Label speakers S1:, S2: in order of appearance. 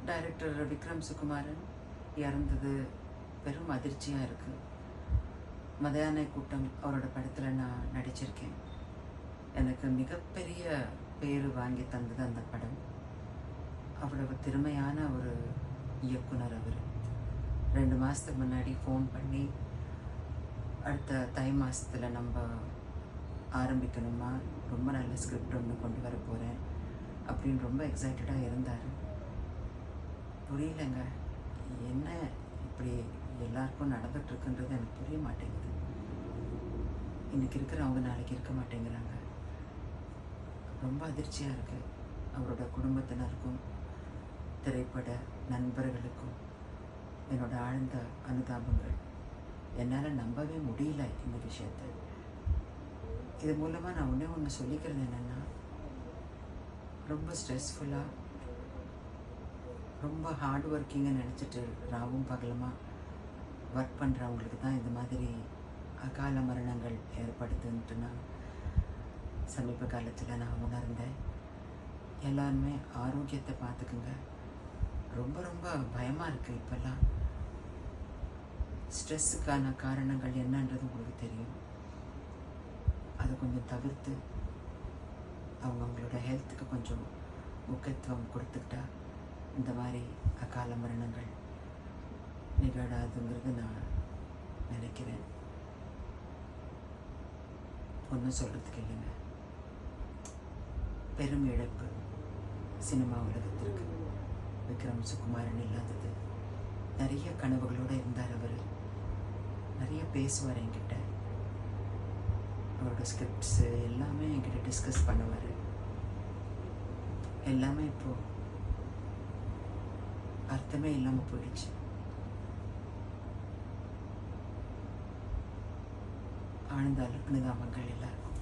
S1: Director Vikram Sukumaran இறந்தது பெரும் அதிர்ச்சியாக இருக்குது. மதியான கூட்டம் அவரோட படத்தில் நான் நடிச்சிருக்கேன். எனக்கு மிகப்பெரிய பேர் வாங்கி தந்தது அந்த படம். அவ்வளவு திறமையான ஒரு இயக்குனர் அவர். 2 மாதத்துக்கு முன்னாடி ஃபோன் பண்ணி அடுத்த தை மாதத்தில் நம்ம ஆரம்பிக்கணுமா, ரொம்ப நல்ல ஸ்கிரிப்ட் ஒன்று கொண்டு வர போகிறேன் அப்படின்னு ரொம்ப எக்ஸைட்டடாக இருந்தார். புரியலைங்க, என்ன இப்படி எல்லாருக்கும் நடந்துகிட்ருக்குன்றது எனக்கு புரிய மாட்டேங்குது. இன்றைக்கி இருக்கிறவங்க நாளைக்கு இருக்க மாட்டேங்கிறாங்க. ரொம்ப அதிர்ச்சியாக இருக்குது. அவரோட குடும்பத்தினருக்கும் திரைப்பட நண்பர்களுக்கும் என்னோட ஆழ்ந்த அனுதாபங்கள். என்னால் நம்பவே முடியல இந்த விஷயத்தை. இது மூலமாக நான் ஒன்று சொல்லிக்கிறது என்னென்னா, ரொம்ப ஸ்ட்ரெஸ்ஃபுல்லாக ரொம்ப ஹார்ட் ஒர்க்கிங்கை நினச்சிட்டு ராவும் பகலமாக ஒர்க் பண்ணுறவங்களுக்கு தான் இந்த மாதிரி அகால மரணங்கள் ஏற்படுத்துன்ட்டு நான் சமீப காலத்தில் நான் உணர்ந்தேன். எல்லாருமே ஆரோக்கியத்தை பார்த்துக்குங்க. ரொம்ப ரொம்ப பயமாக இருக்குது இப்போல்லாம். ஸ்ட்ரெஸ்ஸுக்கான காரணங்கள் என்னன்றது உங்களுக்கு தெரியும். அதை கொஞ்சம் தவிர்த்து அவங்களோட ஹெல்த்துக்கு கொஞ்சம் முக்கியத்துவம் கொடுத்துக்கிட்டா இந்த மாதிரி அகால மரணங்கள் நிகழாதுங்கிறது நான் நினைக்கிறேன். ஒன்றும் சொல்கிறதுக்கு இல்லைங்க. பெரும் இழப்பு சினிமா உலகத்திற்கு. விக்ரம் சுகுமாரன் இல்லாதது. நிறைய கனவுகளோடு இருந்தார் அவர். நிறைய பேசுவார் என்கிட்ட. அவரோட ஸ்கிரிப்ட்ஸு எல்லாமே என்கிட்ட டிஸ்கஸ் பண்ணுவார். எல்லாமே இப்போது அர்த்தமே இல்லாமல் போயிடுச்சு. ஆழ்ந்த அனுதாபங்கள் எல்லாருக்கும்.